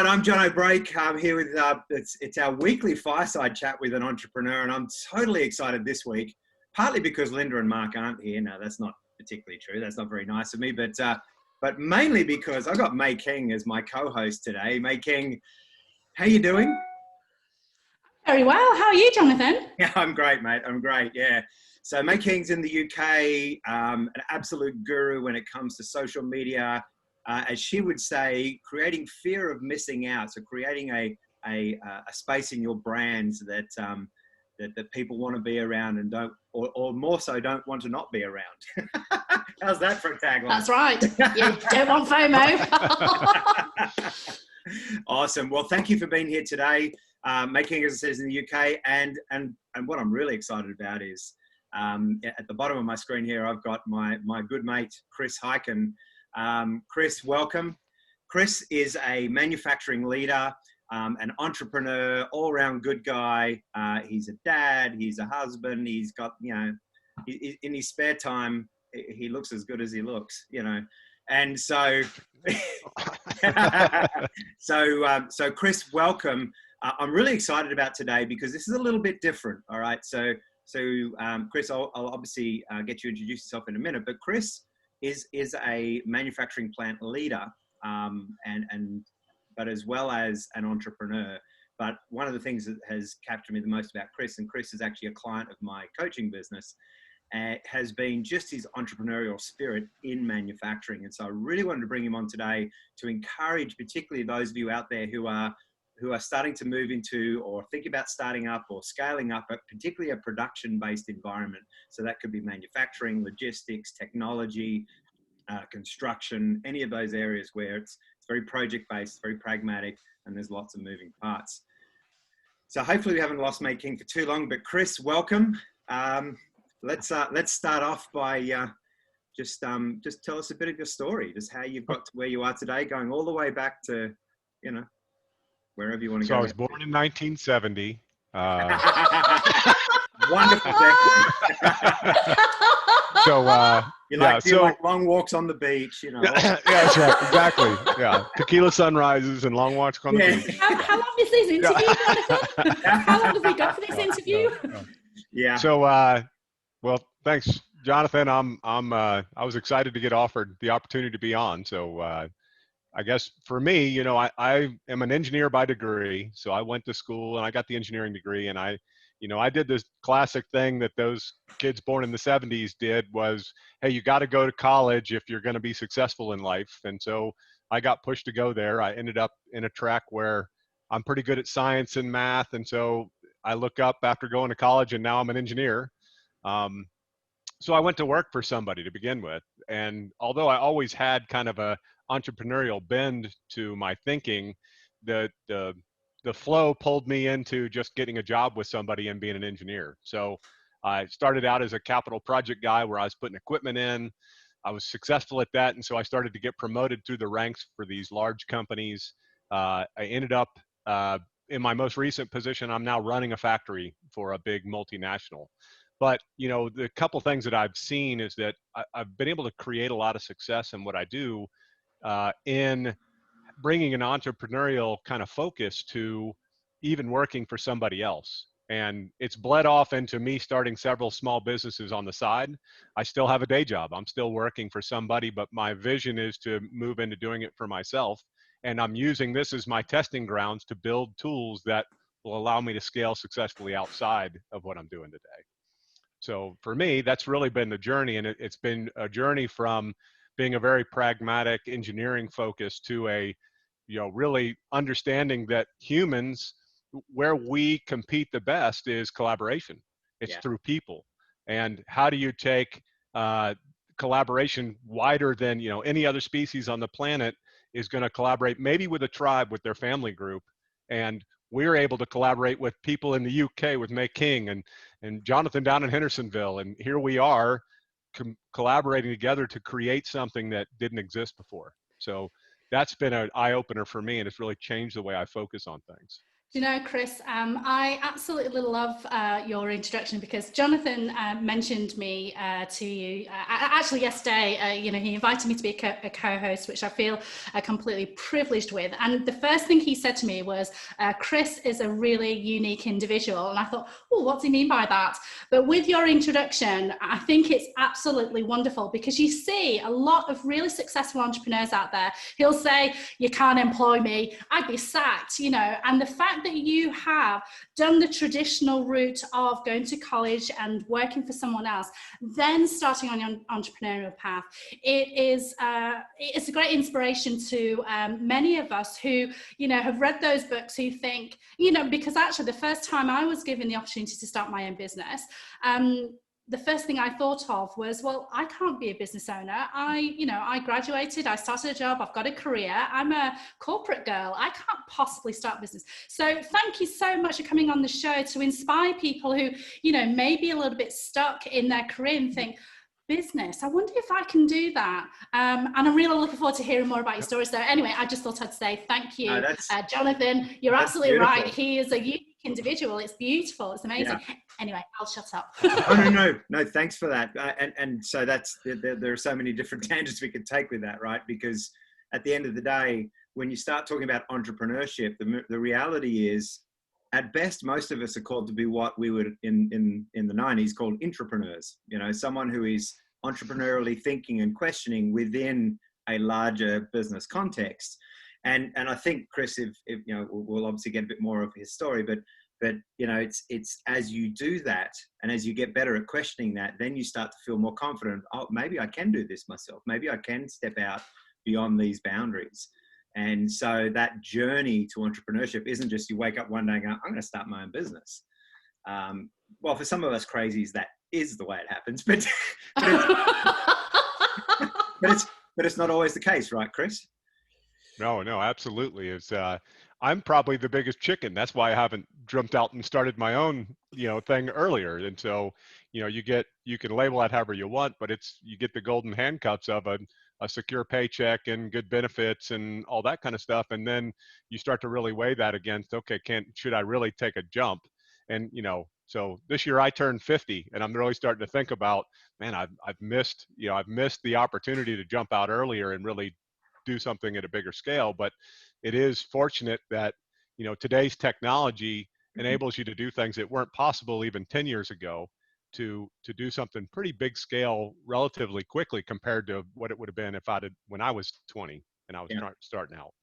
I'm Jono Break. I'm here with, it's our weekly fireside chat with an entrepreneur, and I'm totally excited this week, partly because Linda and Mark aren't here. No, that's not particularly true. That's not very nice of me, but mainly because I've got May King as my co-host today. May King, how you doing? Very well. How are you, Jonathan? Yeah, I'm great, mate. I'm great, yeah. So May King's in the UK, an absolute guru when it comes to social media, as she would say, creating fear of missing out. So creating a space in your brands that that people want to be around and don't, or more so, don't want to not be around. How's that for a tagline? That's right. You don't want FOMO. Awesome. Well, thank you for being here today. May King, as it says, in the UK, and what I'm really excited about is at the bottom of my screen here, I've got my good mate Chris Hykin. Chris, welcome. Chris is a manufacturing leader, an entrepreneur, all-round good guy. He's a dad. He's a husband. He's got, in his spare time, he looks as good as he looks, And so, so Chris, welcome. I'm really excited about today because this is a little bit different. All right. So Chris, I'll obviously get you to introduce yourself in a minute, but Chris is a manufacturing plant leader, but as well as an entrepreneur. But one of the things that has captured me the most about Chris, and Chris is actually a client of my coaching business, has been just his entrepreneurial spirit in manufacturing. And so I really wanted to bring him on today to encourage particularly those of you out there who are starting to move into or think about starting up or scaling up, particularly a production-based environment. So that could be manufacturing, logistics, technology, construction, any of those areas where it's very project-based, very pragmatic, and there's lots of moving parts. So hopefully we haven't lost May King for too long, but Chris, welcome. Let's start off by just tell us a bit of your story, just how you've got to where you are today, going all the way back to, wherever you want to go. So I was born in 1970. Wonderful. So like long walks on the beach, Yeah, that's right, exactly. Yeah, tequila sunrises and long walks on the beach. How long is this interview, Jonathan? How long have we got for this interview? Yeah. So, well, thanks, Jonathan. I was excited to get offered the opportunity to be on. So, I guess for me, I am an engineer by degree. So I went to school and I got the engineering degree, and I did this classic thing that those kids born in the 70s did was, hey, you got to go to college if you're going to be successful in life. And so I got pushed to go there. I ended up in a track where I'm pretty good at science and math. And so I look up after going to college and now I'm an engineer. So I went to work for somebody to begin with. And although I always had kind of a entrepreneurial bend to my thinking, the flow pulled me into just getting a job with somebody and being an engineer. So I started out as a capital project guy where I was putting equipment in. I was successful at that. And so I started to get promoted through the ranks for these large companies. I ended up in my most recent position, I'm now running a factory for a big multinational. But, the couple things that I've seen is that I've been able to create a lot of success in what I do in bringing an entrepreneurial kind of focus to even working for somebody else. And it's bled off into me starting several small businesses on the side. I still have a day job. I'm still working for somebody, but my vision is to move into doing it for myself. And I'm using this as my testing grounds to build tools that will allow me to scale successfully outside of what I'm doing today. So for me, that's really been the journey. And it's been a journey from being a very pragmatic engineering focus to a, really understanding that humans, where we compete the best is collaboration. It's through people. And how do you take collaboration wider than, any other species on the planet is going to collaborate maybe with a tribe, with their family group. And we're able to collaborate with people in the UK, with May King and Jonathan down in Hendersonville. And here we are collaborating together to create something that didn't exist before. So that's been an eye-opener for me, and it's really changed the way I focus on things. Do you know, Chris, I absolutely love your introduction, because Jonathan mentioned me to you actually yesterday. He invited me to be a co-host, which I feel completely privileged with. And the first thing he said to me was, Chris is a really unique individual. And I thought, oh, what's he mean by that? But with your introduction, I think it's absolutely wonderful, because you see a lot of really successful entrepreneurs out there. He'll say, you can't employ me, I'd be sacked, and the fact that you have done the traditional route of going to college and working for someone else, then starting on your entrepreneurial path, it's a great inspiration to many of us who have read those books, who think, because actually the first time I was given the opportunity to start my own business, the first thing I thought of was, well, I can't be a business owner. I graduated, I started a job, I've got a career, I'm a corporate girl, I can't possibly start business. So thank you so much for coming on the show to inspire people who, may be a little bit stuck in their career and think, business, I wonder if I can do that. And I'm really looking forward to hearing more about your stories. So anyway, I just thought I'd say thank you, Jonathan. You're absolutely beautiful. Right. He is a unique individual. It's beautiful. It's amazing. Yeah. Anyway, I'll shut up. No, thanks for that. And so there are so many different tangents we could take with that, right? Because at the end of the day, when you start talking about entrepreneurship, the reality is, at best, most of us are called to be what we would in the 90s called intrapreneurs. Someone who is entrepreneurially thinking and questioning within a larger business context. And I think, Chris, if we'll obviously get a bit more of his story, but it's as you do that, and as you get better at questioning that, then you start to feel more confident. Oh, maybe I can do this myself. Maybe I can step out beyond these boundaries. And so that journey to entrepreneurship isn't just you wake up one day and go, I'm going to start my own business. Well, for some of us crazies, that is the way it happens, but it's not always the case, right, Chris? No, absolutely. I'm probably the biggest chicken. That's why I haven't jumped out and started my own, thing earlier. And so, you can label that however you want, but you get the golden handcuffs of a secure paycheck and good benefits and all that kind of stuff. And then you start to really weigh that against, okay, should I really take a jump? And, so this year I turned 50, and I'm really starting to think about, man, I've missed the opportunity to jump out earlier and really do something at a bigger scale. But it is fortunate that, today's technology enables you to do things that weren't possible even 10 years ago, to do something pretty big scale relatively quickly compared to what it would have been when I was 20 and I was starting out.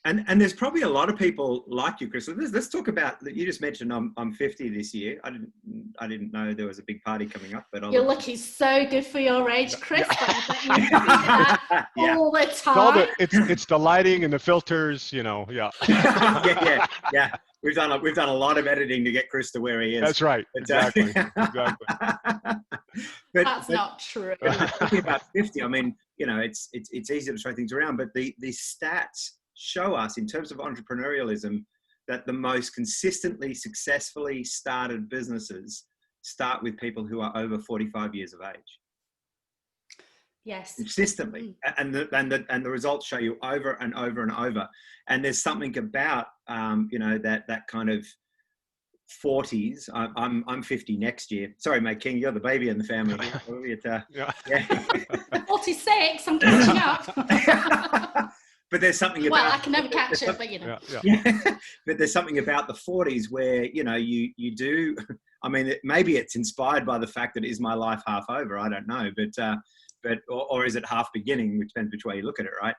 And there's probably a lot of people like you, Chris. Let's talk about, you just mentioned I'm 50 this year. I didn't know there was a big party coming up, but you're lucky. So good for your age, Chris. But I bet you do that all the time. It's the lighting and the filters, yeah. yeah. We've done a lot of editing to get Chris to where he is. That's right. Exactly. That's not true. Talking about 50, I mean, it's easy to throw things around, but the stats show us, in terms of entrepreneurialism, that the most consistently successfully started businesses start with people who are over 45 years of age. Yes. Consistently. And the results show you over and over and over. And there's something about that kind of 40s. I'm 50 next year. Sorry, May King, you're the baby in the family. 46, I'm catching up. But there's something about... Well, I can never catch it, but But there's something about the 40s where, you do... I mean, maybe it's inspired by the fact that it is my life half over. I don't know. But is it half beginning, which depends which way you look at it, right?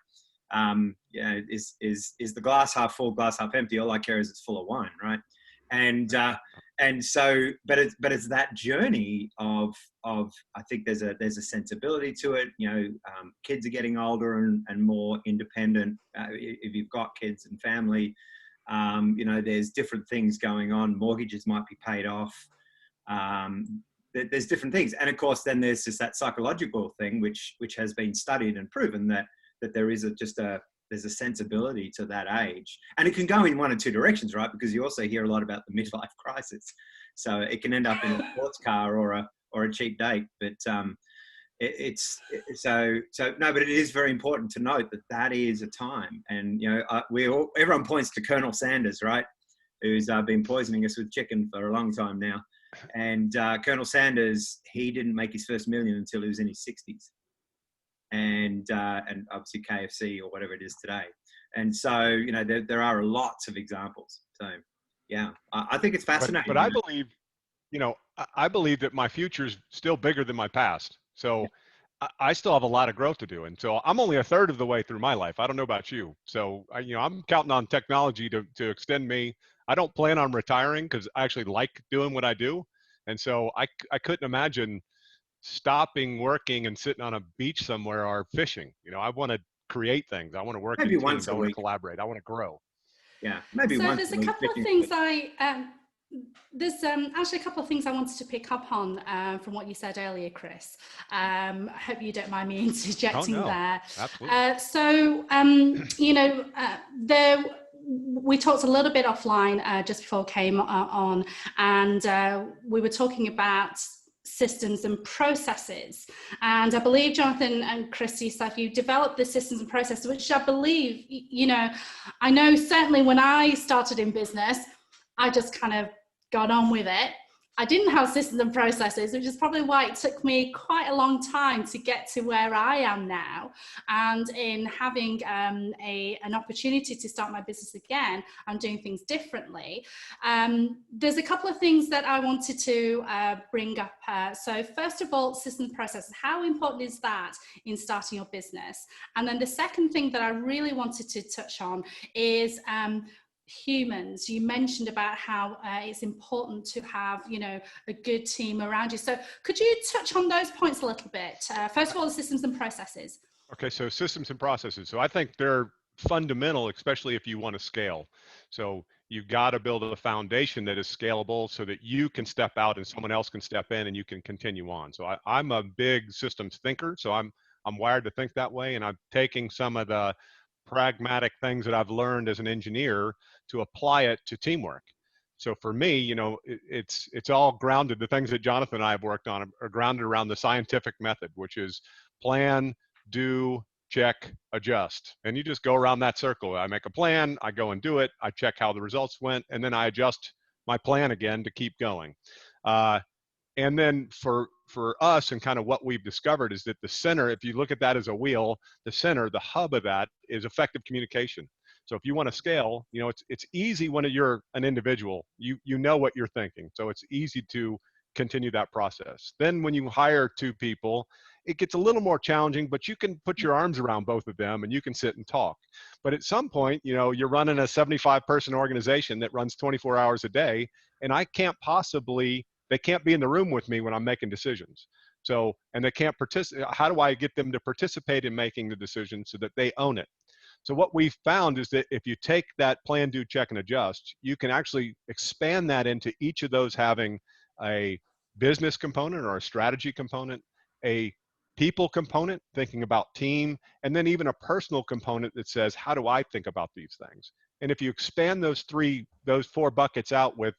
Is the glass half full, glass half empty? All I care is it's full of wine, right? And so, but it's that journey of I think there's a sensibility to it. Kids are getting older and more independent. If you've got kids and family, there's different things going on. Mortgages might be paid off. There's different things, and of course, then there's just that psychological thing, which has been studied and proven that there is there's a sensibility to that age, and it can go in one or two directions, right? Because you also hear a lot about the midlife crisis, so it can end up in a sports car or a cheap date. But but it is very important to note that is a time, and everyone points to Colonel Sanders, right? who's been poisoning us with chicken for a long time now. And Colonel Sanders, he didn't make his first million until he was in his 60s. And obviously KFC or whatever it is today. And so, you know, there are lots of examples. So, yeah, I think it's fascinating. But I believe, you know, I believe that my future is still bigger than my past. So I still have a lot of growth to do. And so I'm only a third of the way through my life. I don't know about you. So, you know, I'm counting on technology to extend me. I don't plan on retiring because I actually like doing what I do. And so I couldn't imagine stopping working and sitting on a beach somewhere or fishing. You know, I want to create things. I want to work in teams. I want to collaborate. I want to grow. Yeah, maybe so once there's a couple of things there's actually a couple of things I wanted to pick up on from what you said earlier, Chris. I hope you don't mind me interjecting there. Absolutely. You know, we talked a little bit offline just before I came on, and we were talking about systems and processes. And I believe, Jonathan and Chris, you developed the systems and processes, which I believe, you know, I know certainly when I started in business, I just kind of got on with it. I didn't have systems and processes, which is probably why it took me quite a long time to get to where I am now. And in having an opportunity to start my business again, I'm doing things differently. There's a couple of things that I wanted to bring up. So first of all, systems and processes. How important is that in starting your business? And then the second thing that I really wanted to touch on is humans. You mentioned about how it's important to have, you know, a good team around you. So could you touch on those points a little bit? First of all, the systems and processes. Okay, so systems and processes. So I think they're fundamental, especially if you want to scale. So you've got to build a foundation that is scalable so that you can step out and someone else can step in and you can continue on. So I'm a big systems thinker. So I'm wired to think that way, and I'm taking some of the pragmatic things that I've learned as an engineer to apply it to teamwork. So for me, you know, it's all grounded. The things that Jonathan and I have worked on are grounded around the scientific method, which is plan, do, check, adjust. And you just go around that circle. I make a plan, I go and do it, I check how the results went, and then I adjust my plan again to keep going. And then for us, and kind of what we've discovered is that the center, if you look at that as a wheel, the center, the hub of that is effective communication. So if you want to scale, you know, it's easy when you're an individual, you know what you're thinking. So it's easy to continue that process. Then when you hire two people, it gets a little more challenging, but you can put your arms around both of them and you can sit and talk. But at some point, you know, you're running a 75-person organization that runs 24 hours a day, and I can't possibly, they can't be in the room with me when I'm making decisions. So, and they can't participate. How do I get them to participate in making the decision so that they own it? So what we've found is that if you take that plan, do, check, and adjust, you can actually expand that into each of those having a business component or a strategy component, a people component, thinking about team, and then even a personal component that says, how do I think about these things? And if you expand those four buckets out with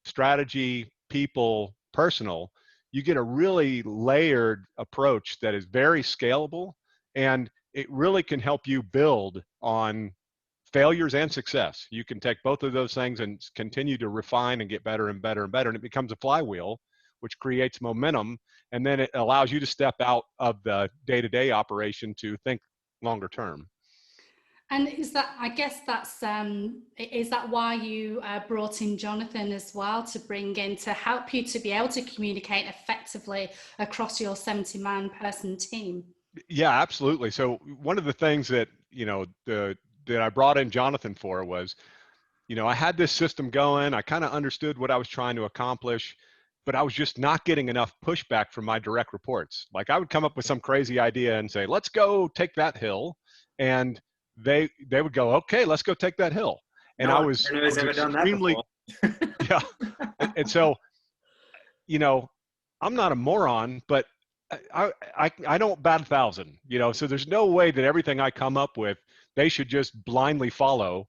strategy, people, personal, you get a really layered approach that is very scalable, and it really can help you build on failures and success. You can take both of those things and continue to refine and get better and better and better, and it becomes a flywheel, which creates momentum, and then it allows you to step out of the day-to-day operation to think longer term. And is that, I guess that's, is that why you brought in Jonathan as well, to bring in, to help you to be able to communicate effectively across your 70-man person team? Yeah, absolutely. So one of the things that, you know, that I brought in Jonathan for was, you know, I had this system going, I kind of understood what I was trying to accomplish, but I was just not getting enough pushback from my direct reports. Like I would come up with some crazy idea and say, let's go take that hill. And they would go, okay, let's go take that hill. And I was extremely, yeah. And so, you know, I'm not a moron, but I don't bat 1,000, you know, so there's no way that everything I come up with, they should just blindly follow.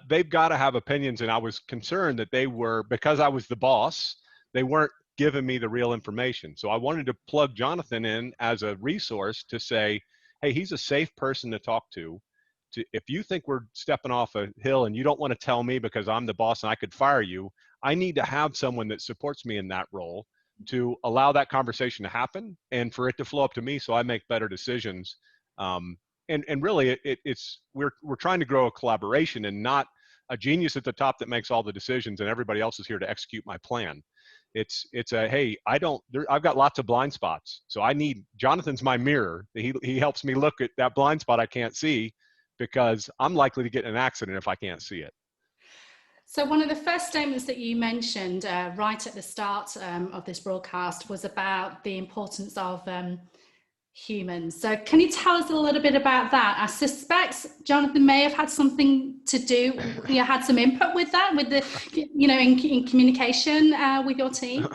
They've got to have opinions. And I was concerned that they were, because I was the boss, they weren't giving me the real information. So I wanted to plug Jonathan in as a resource to say, hey, he's a safe person to talk to. if you think we're stepping off a hill and you don't want to tell me because I'm the boss and I could fire you, I need to have someone that supports me in that role to allow that conversation to happen and for it to flow up to me so I make better decisions. And really, we're trying to grow a collaboration and not a genius at the top that makes all the decisions and everybody else is here to execute my plan. It's a, hey, I've got lots of blind spots. So Jonathan's my mirror. He helps me look at that blind spot I can't see because I'm likely to get in an accident if I can't see it. So one of the first statements that you mentioned right at the start of this broadcast was about the importance of humans. So can you tell us a little bit about that? I suspect Jonathan may have had something to do, had some input with that, with the, in communication with your team?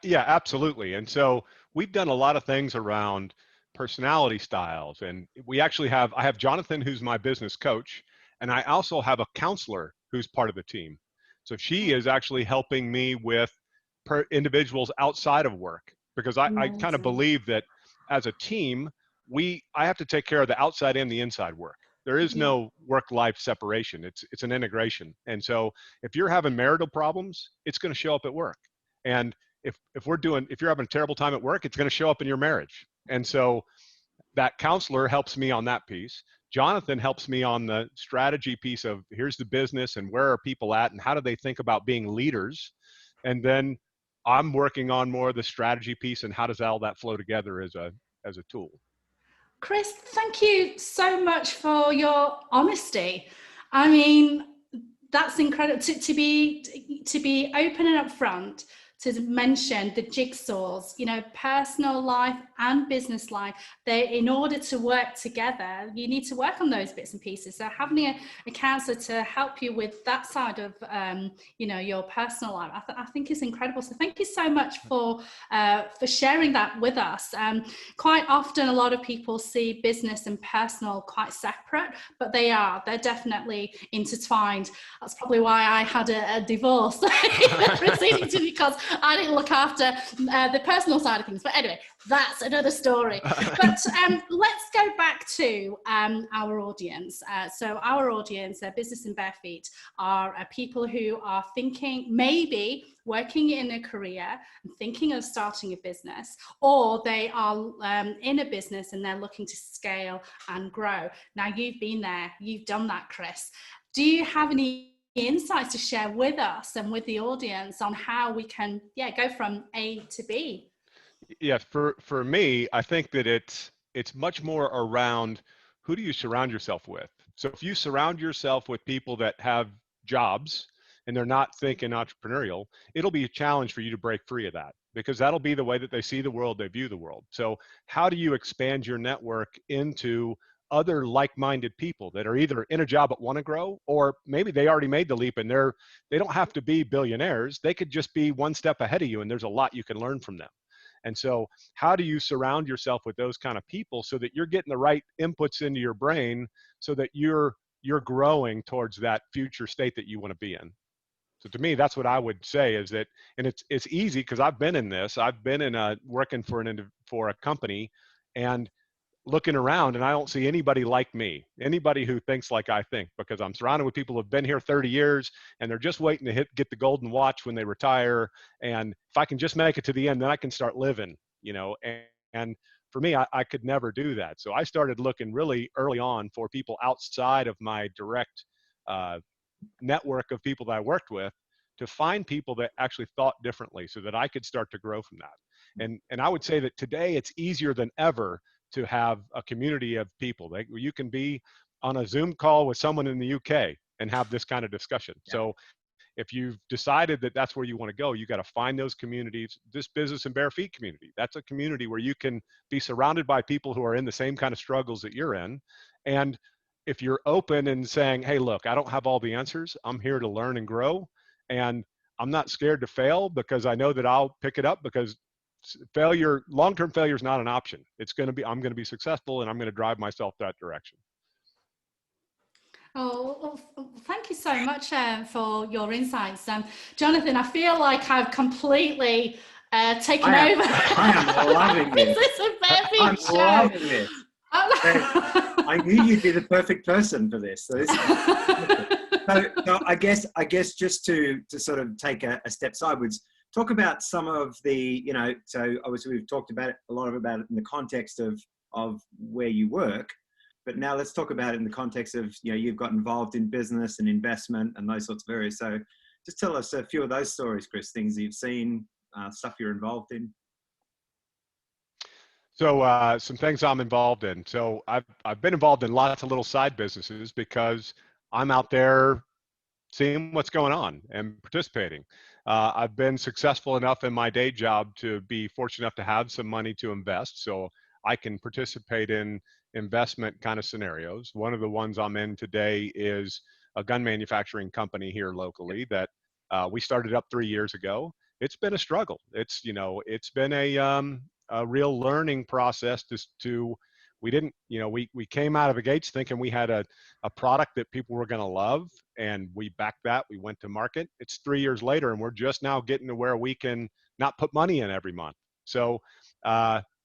Yeah, absolutely. And so we've done a lot of things around personality styles. And I have Jonathan, who's my business coach, and I also have a counselor who's part of the team. So she is actually helping me with individuals outside of work, because I kind of believe that as a team, I have to take care of the outside and the inside work. There is no work-life separation. It's an integration. And so if you're having marital problems, it's going to show up at work. And if you're having a terrible time at work, it's going to show up in your marriage. And so that counselor helps me on that piece. Jonathan helps me on the strategy piece of here's the business and where are people at and how do they think about being leaders. And then I'm working on more of the strategy piece and how does all that flow together as a tool. Chris, thank you so much for your honesty. I mean, that's incredible to be open and upfront, to mention the jigsaws, personal life and business life. In order to work together, you need to work on those bits and pieces. So having a counselor to help you with that side of, your personal life, I think is incredible. So thank you so much for sharing that with us. Quite often, a lot of people see business and personal quite separate, but they're definitely intertwined. That's probably why I had a divorce proceeding to, because I didn't look after the personal side of things. But anyway, that's another story. But let's go back to our audience. So our audience, Business in Bare Feet, are people who are thinking, maybe working in a career and thinking of starting a business, or they are in a business and they're looking to scale and grow. Now, you've been there, you've done that, Chris. Do you have any insights to share with us and with the audience on how we can go from A to B? Yeah, for me, I think that it's much more around who do you surround yourself with. So if you surround yourself with people that have jobs and they're not thinking entrepreneurial, it'll be a challenge for you to break free of that, because that'll be the way that they see the world, they view the world. So how do you expand your network into other like-minded people that are either in a job but want to grow, or maybe they already made the leap and they don't have to be billionaires. They could just be one step ahead of you, and there's a lot you can learn from them. And so how do you surround yourself with those kind of people so that you're getting the right inputs into your brain so that you're growing towards that future state that you want to be in? So to me, that's what I would say is that, and it's easy because I've been in this. I've been in working for a company and looking around, and I don't see anybody like me, anybody who thinks like I think, because I'm surrounded with people who have been here 30 years and they're just waiting to get the golden watch when they retire. And if I can just make it to the end, then I can start living, and for me, I could never do that. So I started looking really early on for people outside of my direct network of people that I worked with, to find people that actually thought differently so that I could start to grow from that. And I would say that today it's easier than ever to have a community of people. You can be on a Zoom call with someone in the UK and have this kind of discussion. Yeah. So if you've decided that that's where you want to go, you got to find those communities. This Business in Bare Feet community, that's a community where you can be surrounded by people who are in the same kind of struggles that you're in. And if you're open and saying, hey, look, I don't have all the answers. I'm here to learn and grow. And I'm not scared to fail because I know that I'll pick it up, because long-term failure is not an option. I'm going to be successful, and I'm going to drive myself that direction. Oh, well, thank you so much for your insights. Jonathan, I feel like I've completely taken over. I am loving this. Business in Bare Feet I'm show. loving this. I knew you'd be the perfect person for this. So I guess just to sort of take a step sideways, talk about some of the, so obviously we've talked about it, a lot about it in the context of where you work, but now let's talk about it in the context of, you've got involved in business and investment and those sorts of areas. So just tell us a few of those stories, Chris, things you've seen, stuff you're involved in. So some things I'm involved in. So I've been involved in lots of little side businesses because I'm out there seeing what's going on and participating. I've been successful enough in my day job to be fortunate enough to have some money to invest, so I can participate in investment kind of scenarios. One of the ones I'm in today is a gun manufacturing company here locally that we started up 3 years ago. It's been a struggle. It's been a real learning process to we didn't, we came out of the gates thinking we had a product that people were going to love, and we backed that. We went to market. It's 3 years later, and we're just now getting to where we can not put money in every month. So,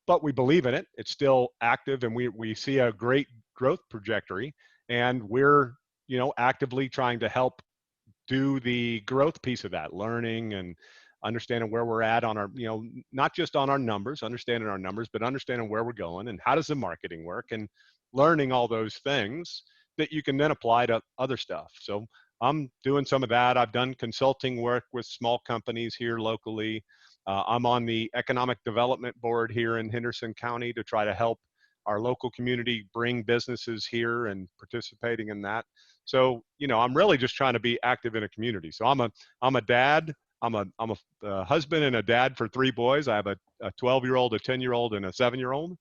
but we believe in it. It's still active, and we see a great growth trajectory, and we're, actively trying to help do the growth piece of that, learning and understanding where we're at on our, not just on our numbers, understanding our numbers, but understanding where we're going and how does the marketing work, and learning all those things that you can then apply to other stuff. So I'm doing some of that. I've done consulting work with small companies here locally. I'm on the economic development board here in Henderson County to try to help our local community bring businesses here and participating in that. So, I'm really just trying to be active in a community. So I'm a dad. I'm a husband and a dad for 3 boys. I have a 12-year-old, a 10-year-old, and a 7-year-old.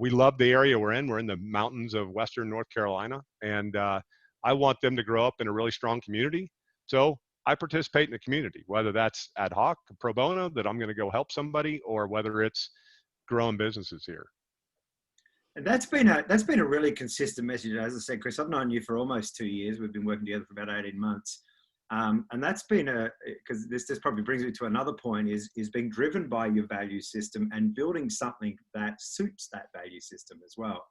We love the area we're in. We're in the mountains of Western North Carolina, and I want them to grow up in a really strong community. So I participate in the community, whether that's ad hoc, pro bono, that I'm going to go help somebody, or whether it's growing businesses here. And that's been a really consistent message. As I said, Chris, I've known you for almost 2 years. We've been working together for about 18 months. And that's been because this probably brings me to another point, is being driven by your value system and building something that suits that value system as well.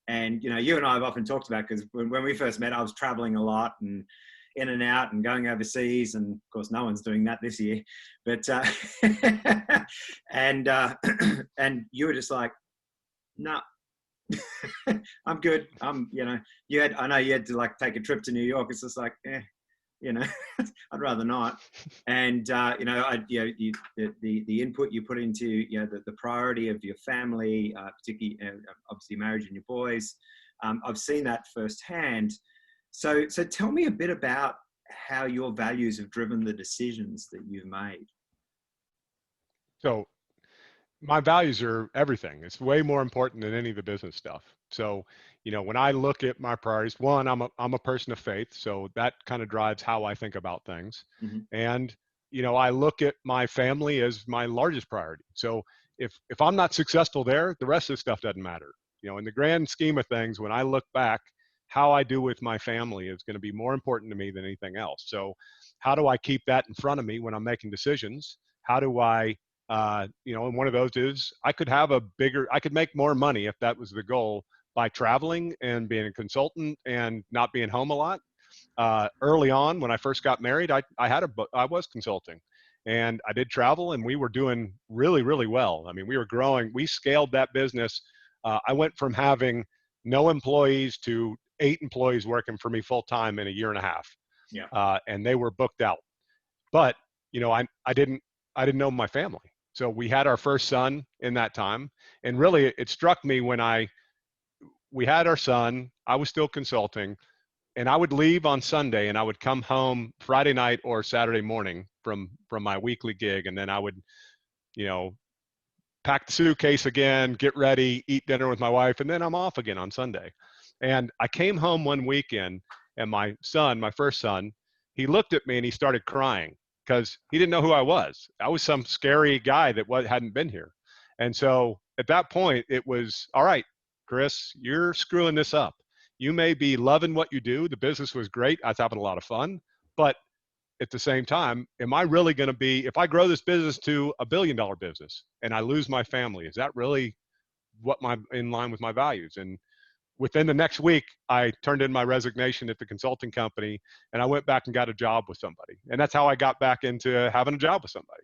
And, you and I have often talked about, because when we first met, I was traveling a lot and in and out and going overseas. And of course, no one's doing that this year, but, and you were just like, no, I'm good. I know you had to take a trip to New York. It's just like, I'd rather not. And, the input you put into, the priority of your family, particularly, obviously marriage and your boys. I've seen that firsthand. So tell me a bit about how your values have driven the decisions that you've made. So my values are everything. It's way more important than any of the business stuff. So, when I look at my priorities, one, I'm a person of faith, so that kind of drives how I think about things. Mm-hmm. And, I look at my family as my largest priority. So if I'm not successful there, the rest of the stuff doesn't matter. In the grand scheme of things, when I look back, how I do with my family is going to be more important to me than anything else. So how do I keep that in front of me when I'm making decisions? How do I, and one of those is I could make more money if that was the goal by traveling and being a consultant and not being home a lot. Early on, when I first got married, I was consulting, and I did travel, and we were doing really, really well. I mean, we were growing. We scaled that business. I went from having no employees to 8 employees working for me full time in a year and a half. Yeah. And they were booked out. But I didn't know my family. So we had our first son in that time, and really it struck me when we had our son. I was still consulting, and I would leave on Sunday and I would come home Friday night or Saturday morning from my weekly gig. And then I would, pack the suitcase again, get ready, eat dinner with my wife, and then I'm off again on Sunday. And I came home one weekend, and my first son, he looked at me and he started crying because he didn't know who I was. I was some scary guy that hadn't been here. And so at that point, it was, all right, Chris, you're screwing this up. You may be loving what you do. The business was great. I was having a lot of fun. But at the same time, am I really going to be, if I grow this business to $1 billion business and I lose my family, is that really in line with my values. And within the next week, I turned in my resignation at the consulting company, and I went back and got a job with somebody. And that's how I got back into having a job with somebody.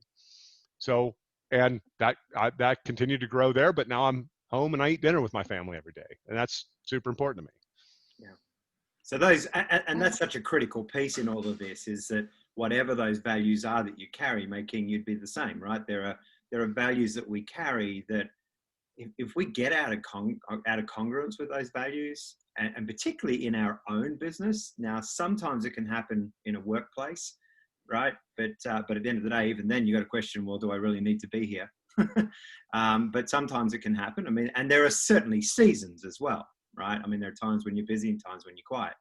So, and that continued to grow there, but now I'm home and I eat dinner with my family every day. And that's super important to me. Yeah. So those, and that's such a critical piece in all of this, is that whatever those values are that you carry, May King, you'd be the same, right? There are values that we carry that if we get out of congruence with those values, and particularly in our own business. Now, sometimes it can happen in a workplace, right? But at the end of the day, even then, you got to question, well, do I really need to be here? But sometimes it can happen. I mean, and there are certainly seasons as well, right? I mean, there are times when you're busy and times when you're quiet.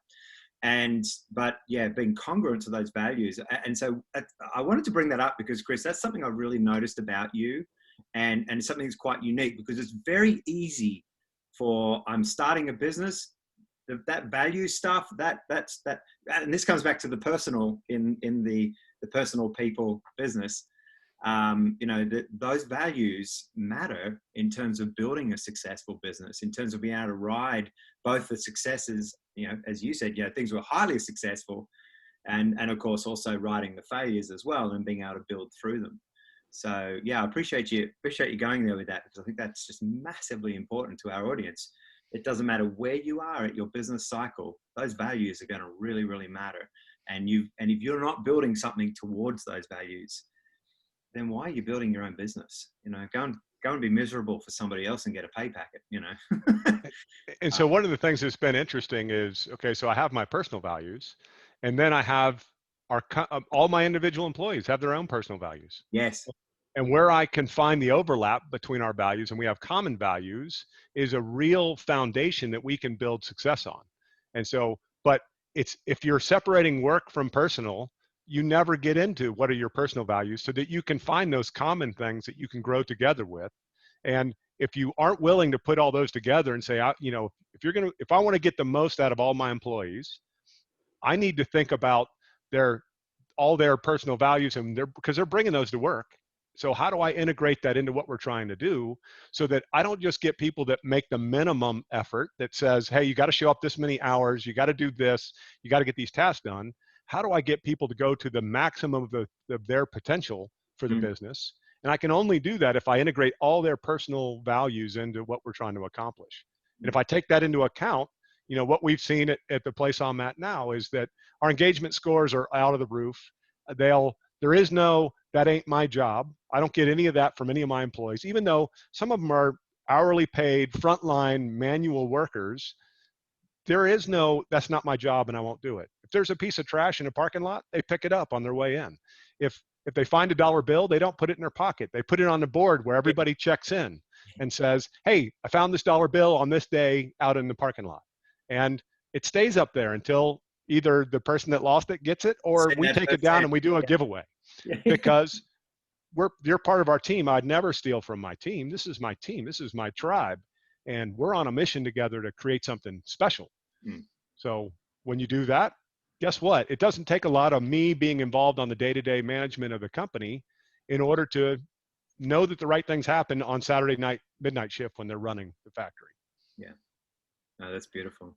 But yeah, being congruent to those values. And so I wanted to bring that up because, Chris, that's something I really noticed about you, and something that's quite unique, because it's very easy for, I'm starting a business, that value stuff, that's and this comes back to the personal in the personal people business. You know, those values matter in terms of building a successful business, in terms of being able to ride both the successes, you know, as you said, you know, things were highly successful, and of course also riding the failures as well and being able to build through them. So yeah, I appreciate you going there with that, because I think that's just massively important to our audience. It doesn't matter where you are at your business cycle, those values are going to really, really matter. And if you're not building something towards those values, then why are you building your own business? You know, go and be miserable for somebody else and get a pay packet, you know? And so one of the things that's been interesting is, okay, so I have my personal values, and then I have all my individual employees have their own personal values. Yes. And where I can find the overlap between our values, and we have common values, is a real foundation that we can build success on. And so, but if you're separating work from personal, you never get into what are your personal values, so that you can find those common things that you can grow together with. And if you aren't willing to put all those together and say, you know, if I want to get the most out of all my employees, I need to think about all their personal values, and because they're bringing those to work. So how do I integrate that into what we're trying to do, so that I don't just get people that make the minimum effort that says, hey, you got to show up this many hours, you got to do this, you got to get these tasks done. How do I get people to go to the maximum of their potential for the business? And I can only do that if I integrate all their personal values into what we're trying to accomplish. And if I take that into account, you know, what we've seen at the place I'm at now is that our engagement scores are out of the roof. There is no, that ain't my job. I don't get any of that from any of my employees, even though some of them are hourly paid, frontline manual workers. There is no, that's not my job and I won't do it. If there's a piece of trash in a parking lot, they pick it up on their way in. If they find a dollar bill, they don't put it in their pocket. They put it on the board where everybody checks in and says, hey, I found this dollar bill on this day out in the parking lot. And it stays up there until either the person that lost it gets it, or we take it down and we do a giveaway. Because you're part of our team. I'd never steal from my team. This is my team. This is my tribe. And we're on a mission together to create something special. So when you do that, guess what? It doesn't take a lot of me being involved on the day-to-day management of the company in order to know that the right things happen on Saturday night, midnight shift when they're running the factory. Yeah. No, that's beautiful.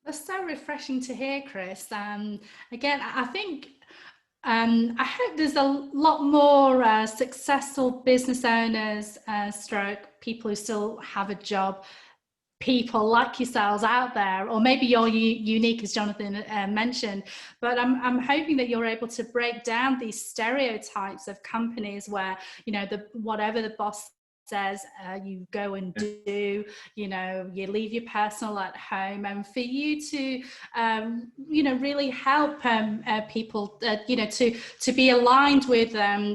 That's so refreshing to hear, Chris. Again, I think I hope there's a lot more successful business owners, stroke people who still have a job, people like yourselves out there, or maybe you're unique, as Jonathan mentioned, but I'm hoping that you're able to break down these stereotypes of companies where, you know, whatever the boss says, you go and do, you know, you leave your personal at home, and for you to, you know, really help people, you know, to be aligned with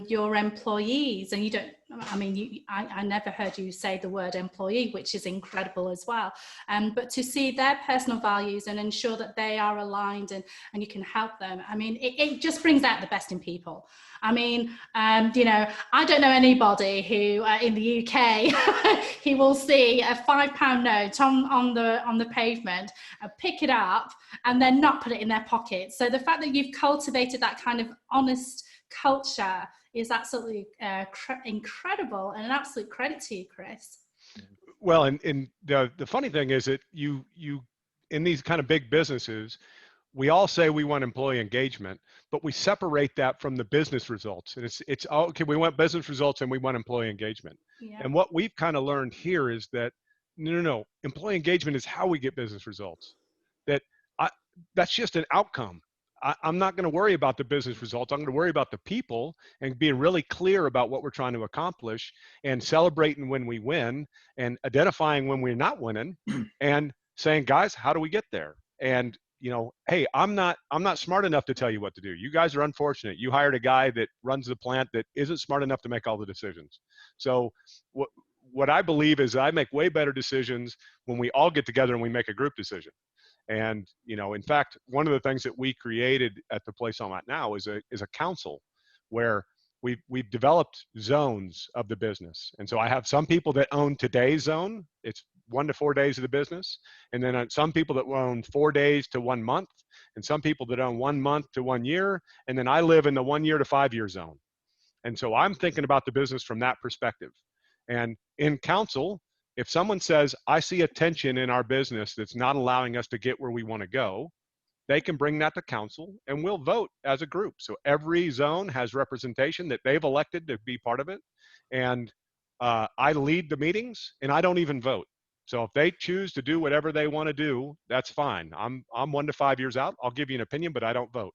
your employees. And you don't, I mean, I never heard you say the word employee, which is incredible as well. But to see their personal values and ensure that they are aligned and you can help them. I mean, it just brings out the best in people. I mean, you know, I don't know anybody who in the UK, he will see a £5 note on the pavement, pick it up and then not put it in their pocket. So the fact that you've cultivated that kind of honest culture is absolutely incredible, and an absolute credit to you, Chris. Well, and the funny thing is that you in these kind of big businesses, we all say we want employee engagement, but we separate that from the business results. And it's all, okay, we want business results and we want employee engagement. Yeah. And what we've kind of learned here is that no, employee engagement is how we get business results. That that's just an outcome. I'm not going to worry about the business results. I'm going to worry about the people and being really clear about what we're trying to accomplish and celebrating when we win and identifying when we're not winning and saying, guys, how do we get there? And hey, I'm not smart enough to tell you what to do. You guys are unfortunate. You hired a guy that runs the plant that isn't smart enough to make all the decisions. So what I believe is I make way better decisions when we all get together and we make a group decision. And, in fact, one of the things that we created at the place I'm at now is a council where we've developed zones of the business. And so I have some people that own today's zone. It's 1 to 4 days of the business. And then some people that own 4 days to 1 month, and some people that own 1 month to 1 year. And then I live in the 1 year to 5 year zone. And so I'm thinking about the business from that perspective. And in council, if someone says, I see a tension in our business that's not allowing us to get where we want to go, they can bring that to council and we'll vote as a group. So every zone has representation that they've elected to be part of it. And I lead the meetings and I don't even vote. So if they choose to do whatever they want to do, that's fine. I'm 1 to 5 years out. I'll give you an opinion, but I don't vote.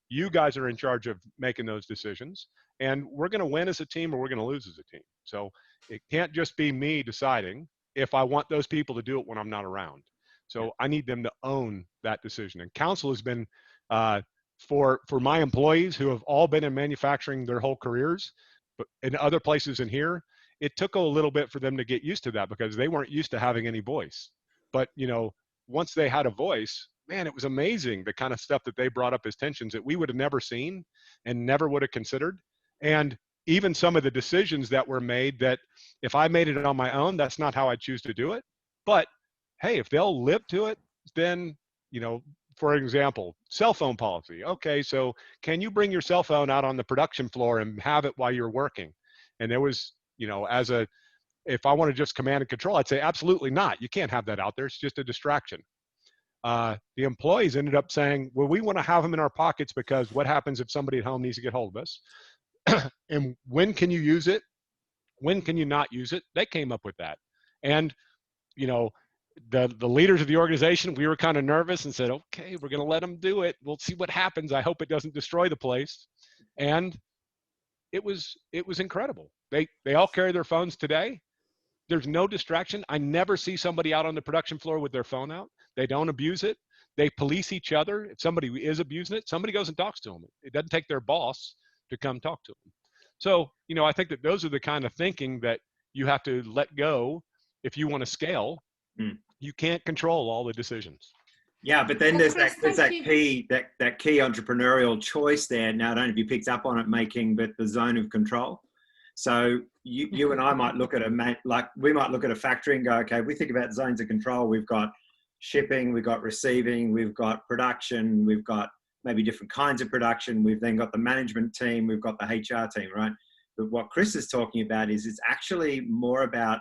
You guys are in charge of making those decisions, and we're going to win as a team or we're going to lose as a team. So it can't just be me deciding if I want those people to do it when I'm not around. So I need them to own that decision. And council has been for my employees who have all been in manufacturing their whole careers, but in other places in here, it took a little bit for them to get used to that because they weren't used to having any voice. But once they had a voice, man, it was amazing the kind of stuff that they brought up as tensions that we would have never seen and never would have considered. And even some of the decisions that were made that if I made it on my own, that's not how I choose to do it. But hey, if they'll live to it, then, for example, cell phone policy. Okay, so can you bring your cell phone out on the production floor and have it while you're working? And there was, if I want to just command and control, I'd say absolutely not. You can't have that out there. It's just a distraction. The employees ended up saying, well, we want to have them in our pockets because what happens if somebody at home needs to get hold of us? And when can you use it? When can you not use it? They came up with that. And, the leaders of the organization, we were kind of nervous and said, okay, we're going to let them do it. We'll see what happens. I hope it doesn't destroy the place. And it was incredible. They all carry their phones today. There's no distraction. I never see somebody out on the production floor with their phone out. They don't abuse it. They police each other. If somebody is abusing it, somebody goes and talks to them. It doesn't take their boss to come talk to them. So, I think that those are the kind of thinking that you have to let go if you want to scale. You can't control all the decisions. Yeah, but then there's that key entrepreneurial choice there. Now, I don't know if you picked up on it, May King, but the zone of control. So you and I might look at we might look at a factory and go, okay, if we think about zones of control, we've got shipping, we've got receiving, we've got production, we've got maybe different kinds of production. We've then got the management team, we've got the HR team, right? But what Chris is talking about is it's actually more about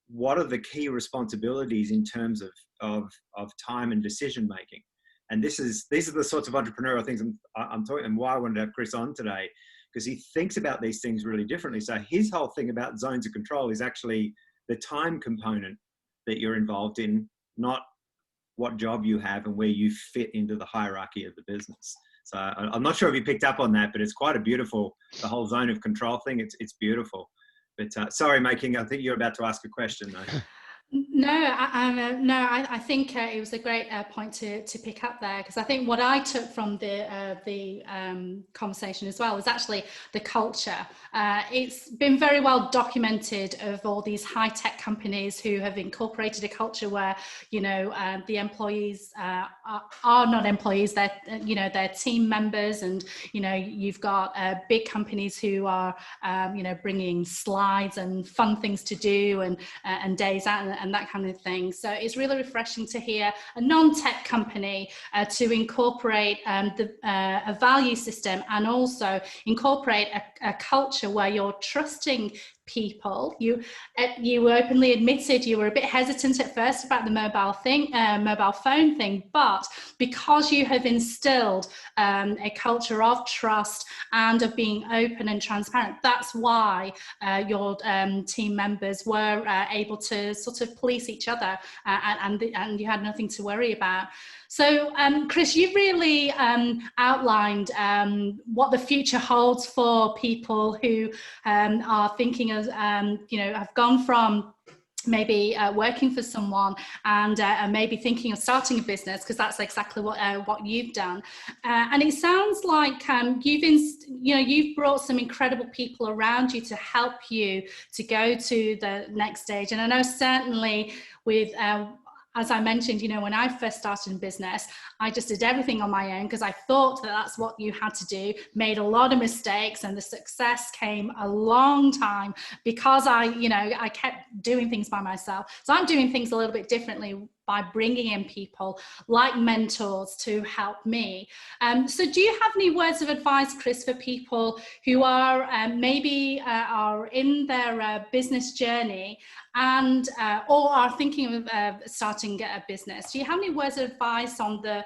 what are the key responsibilities in terms of time and decision making. And these are the sorts of entrepreneurial things I'm talking, and why I wanted to have Chris on today, because he thinks about these things really differently. So his whole thing about zones of control is actually the time component that you're involved in, not what job you have and where you fit into the hierarchy of the business. So I'm not sure if you picked up on that, but it's quite the whole zone of control thing. It's beautiful. But sorry, May King, I think you're about to ask a question though. No, I think it was a great point to pick up there, because I think what I took from the conversation as well was actually the culture. It's been very well documented of all these high-tech companies who have incorporated a culture where the employees are not employees, they're team members, and you've got big companies who are bringing slides and fun things to do and days out and that kind of thing. So it's really refreshing to hear a non-tech company to incorporate a value system and also incorporate a culture where you're trusting people. You openly admitted you were a bit hesitant at first about the mobile phone thing, but because you have instilled a culture of trust and of being open and transparent, that's why your team members were able to sort of police each other, and you had nothing to worry about. So, Chris, you've really outlined what the future holds for people who are thinking of, have gone from maybe working for someone and maybe thinking of starting a business, because that's exactly what you've done. And it sounds like you've brought some incredible people around you to help you to go to the next stage. And I know certainly with as I mentioned, when I first started in business, I just did everything on my own because I thought that that's what you had to do, made a lot of mistakes, and the success came a long time because I kept doing things by myself. So I'm doing things a little bit differently by bringing in people like mentors to help me. So do you have any words of advice, Chris, for people who are maybe are in their business journey and or are thinking of starting a business? Do you have any words of advice on the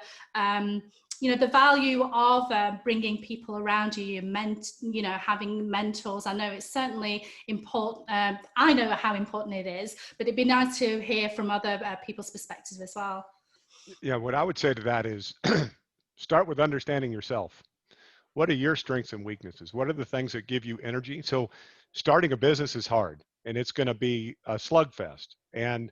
the value of bringing people around you, having mentors? I know it's certainly important. I know how important it is, but it'd be nice to hear from other people's perspectives as well. Yeah, what I would say to that is start with understanding yourself. What are your strengths and weaknesses? What are the things that give you energy? So starting a business is hard, and it's going to be a slugfest. And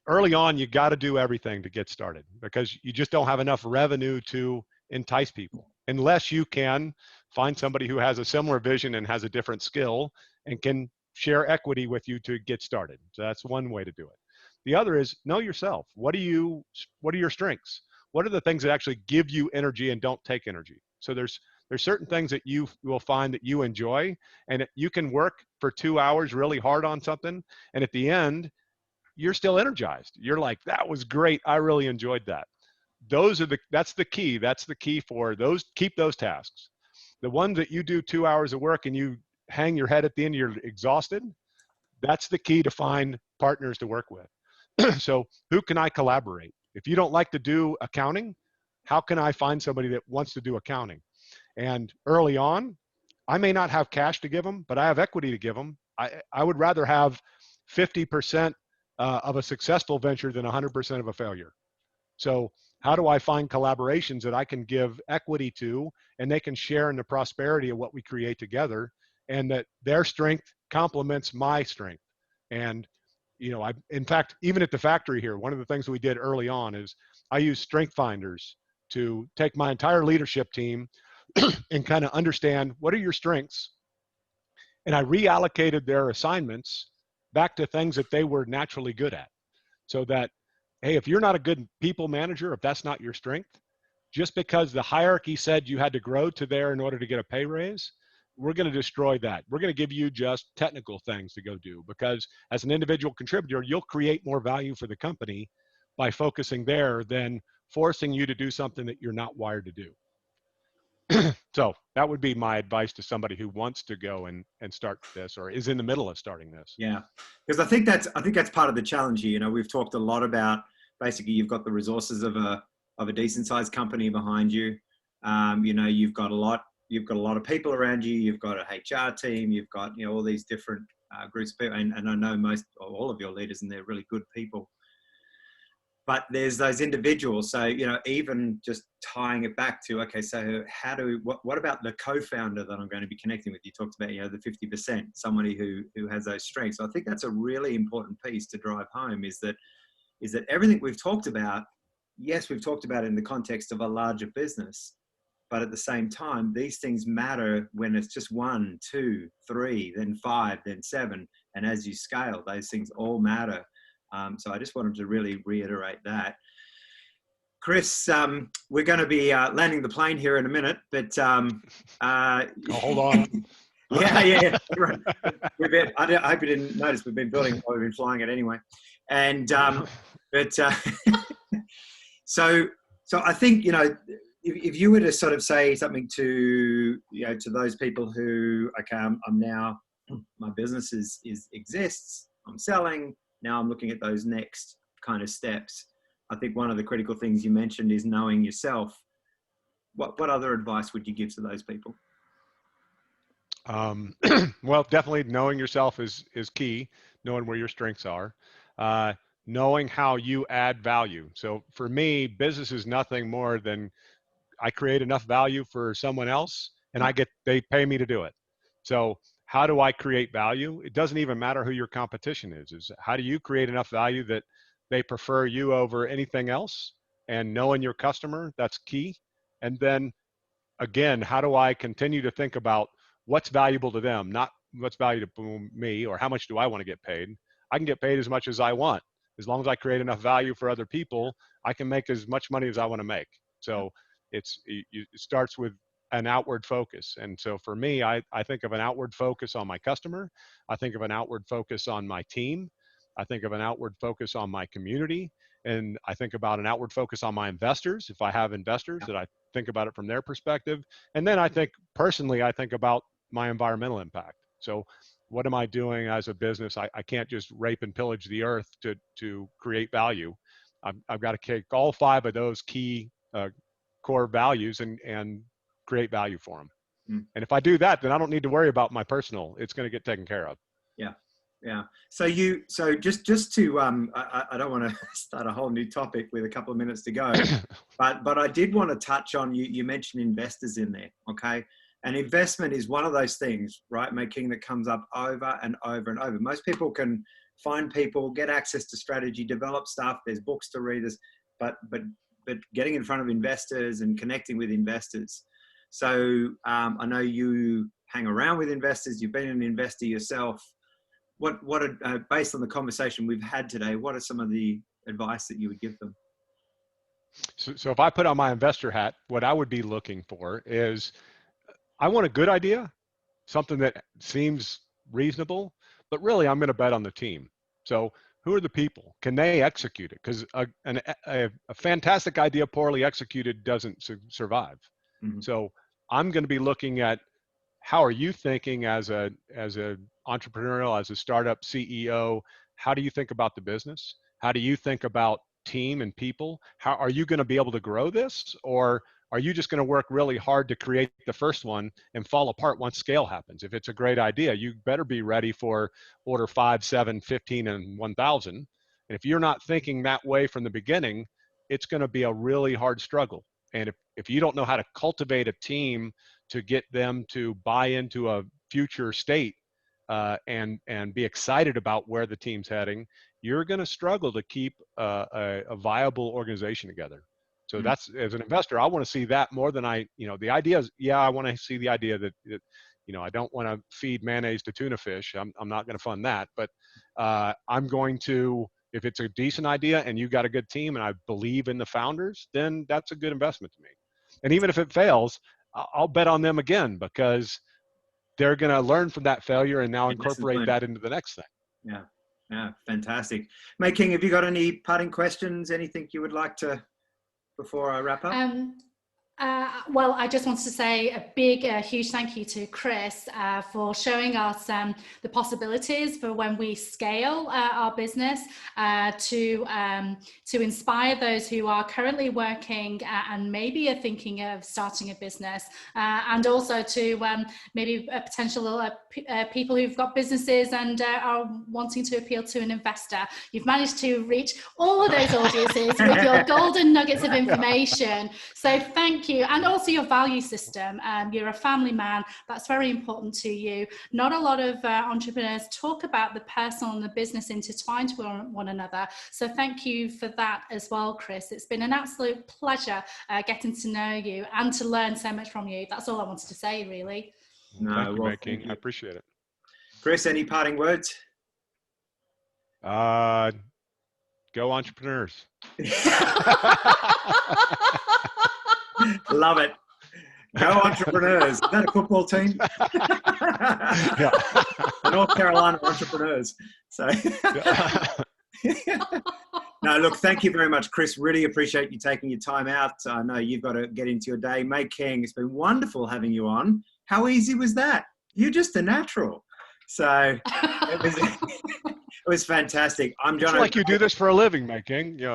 early on, you got to do everything to get started because you just don't have enough revenue to entice people unless you can find somebody who has a similar vision and has a different skill and can share equity with you to get started. So that's one way to do it. The other is know yourself. What are your strengths? What are the things that actually give you energy and don't take energy? So there's certain things that you will find that you enjoy, and you can work for 2 hours really hard on something, and at the end, you're still energized. You're like, that was great. I really enjoyed that. That's the key. That's the key for those. Keep those tasks. The ones that you do 2 hours of work and you hang your head at the end, you're exhausted. That's the key to find partners to work with. So who can I collaborate? If you don't like to do accounting, how can I find somebody that wants to do accounting? And early on, I may not have cash to give them, but I have equity to give them. I would rather have 50% of a successful venture than 100% of a failure. So how do I find collaborations that I can give equity to, and they can share in the prosperity of what we create together, and that their strength complements my strength? And in fact, even at the factory here, one of the things we did early on is I used strength finders to take my entire leadership team and kind of understand what are your strengths, and I reallocated their assignments back to things that they were naturally good at. So that, hey, if you're not a good people manager, if that's not your strength, just because the hierarchy said you had to grow to there in order to get a pay raise, we're going to destroy that. We're going to give you just technical things to go do, because as an individual contributor, you'll create more value for the company by focusing there than forcing you to do something that you're not wired to do. So that would be my advice to somebody who wants to go and start this, or is in the middle of starting this. Yeah, because I think that's part of the challenge here. We've talked a lot about basically you've got the resources of a decent sized company behind you. You've got a lot of people around you. You've got a HR team. You've got all these different groups of people, and I know all of your leaders, and they're really good people. But there's those individuals. So, even just tying it back to, okay, so what about the co-founder that I'm going to be connecting with? You talked about, the 50%, somebody who has those strengths. So I think that's a really important piece to drive home is that everything we've talked about, yes, we've talked about it in the context of a larger business, but at the same time, these things matter when it's just 1, 2, 3, then 5, then 7. And as you scale, those things all matter. So I just wanted to really reiterate that. Chris, we're going to be landing the plane here in a minute, but hold on. yeah. Right. I hope you didn't notice we've been flying it anyway, and so I think if you were to sort of say something to to those people who, okay, I'm now my business exists, I'm selling, now I'm looking at those next kind of steps. I think one of the critical things you mentioned is knowing yourself. What other advice would you give to those people? Well, definitely knowing yourself is key, knowing where your strengths are, knowing how you add value. So for me, business is nothing more than I create enough value for someone else and they pay me to do it. So how do I create value? It doesn't even matter who your competition is how do you create enough value that they prefer you over anything else? And knowing your customer, that's key. And then again, how do I continue to think about what's valuable to them, not what's valuable to me, or how much do I want to get paid? I can get paid as much as I want. As long as I create enough value for other people, I can make as much money as I want to make. So it starts with an outward focus. And so for me, I think of an outward focus on my customer. I think of an outward focus on my team. I think of an outward focus on my community. And I think about an outward focus on my investors. If I have investors, that I think about it from their perspective. And then I think personally, I think about my environmental impact. So what am I doing as a business? I can't just rape and pillage the earth to create value. I've got to take all 5 of those key core values and create value for them. And if I do that, then I don't need to worry about my personal. It's going to get taken care of. Yeah. Yeah. So just to, I don't want to start a whole new topic with a couple of minutes to go, but I did want to touch on, you mentioned investors in there. Okay. And investment is one of those things, right, May King, that comes up over and over and over. Most people can find people, get access to strategy, develop stuff. There's books to read, but getting in front of investors and connecting with investors. So I know you hang around with investors. You've been an investor yourself. Based on the conversation we've had today, what are some of the advice that you would give them? So if I put on my investor hat, what I would be looking for is, I want a good idea, something that seems reasonable, but really I'm going to bet on the team. So who are the people? Can they execute it? Because a fantastic idea poorly executed doesn't survive. Mm-hmm. So I'm going to be looking at, how are you thinking as a entrepreneurial, as a startup CEO? How do you think about the business? How do you think about team and people? How are you going to be able to grow this? Or are you just going to work really hard to create the first one and fall apart once scale happens? If it's a great idea, you better be ready for order 5, 7, 15, and 1,000. And if you're not thinking that way from the beginning, it's going to be a really hard struggle. And if you don't know how to cultivate a team to get them to buy into a future state and be excited about where the team's heading, you're going to struggle to keep a viable organization together. So that's, as an investor, I want to see that more than the idea is, I want to see the idea that I don't want to feed mayonnaise to tuna fish. I'm not going to fund that, but I'm going to, if it's a decent idea and you've got a good team and I believe in the founders, then that's a good investment to me. And even if it fails, I'll bet on them again, because they're going to learn from that failure and now incorporate that into the next thing. Yeah, fantastic. May King, have you got any parting questions? Anything you would like to, before I wrap up? Well, I just wanted to say a big, huge thank you to Chris for showing us the possibilities for when we scale our business, to inspire those who are currently working and maybe are thinking of starting a business, and also to maybe potential people who've got businesses and are wanting to appeal to an investor. You've managed to reach all of those audiences with your golden nuggets of information. So thank you. And also your value system. You're a family man. That's very important to you. Not a lot of entrepreneurs talk about the personal and the business intertwined with one another. So thank you for that as well, Chris. It's been an absolute pleasure getting to know you and to learn so much from you. That's all I wanted to say, really. No, thank you, May King. I appreciate it. Chris, any parting words? Go entrepreneurs. Love it. Go entrepreneurs. Is that a football team? Yeah. The North Carolina Entrepreneurs. So no, look, thank you very much, Chris. Really appreciate you taking your time out. I know you've got to get into your day. May King, it's been wonderful having you on. How easy was that? You're just a natural. So it was fantastic. I'm It's Jono. like you do this for a living, May King. Yeah.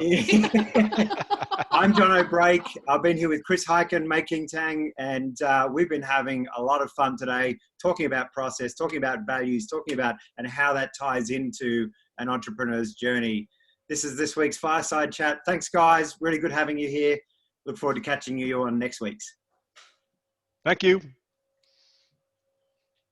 I'm Jono Brake. I've been here with Chris Hykin, May King Tsang, and we've been having a lot of fun today, talking about process, talking about values, talking about and how that ties into an entrepreneur's journey. This is this week's Fireside Chat. Thanks, guys. Really good having you here. Look forward to catching you on next week's. Thank you.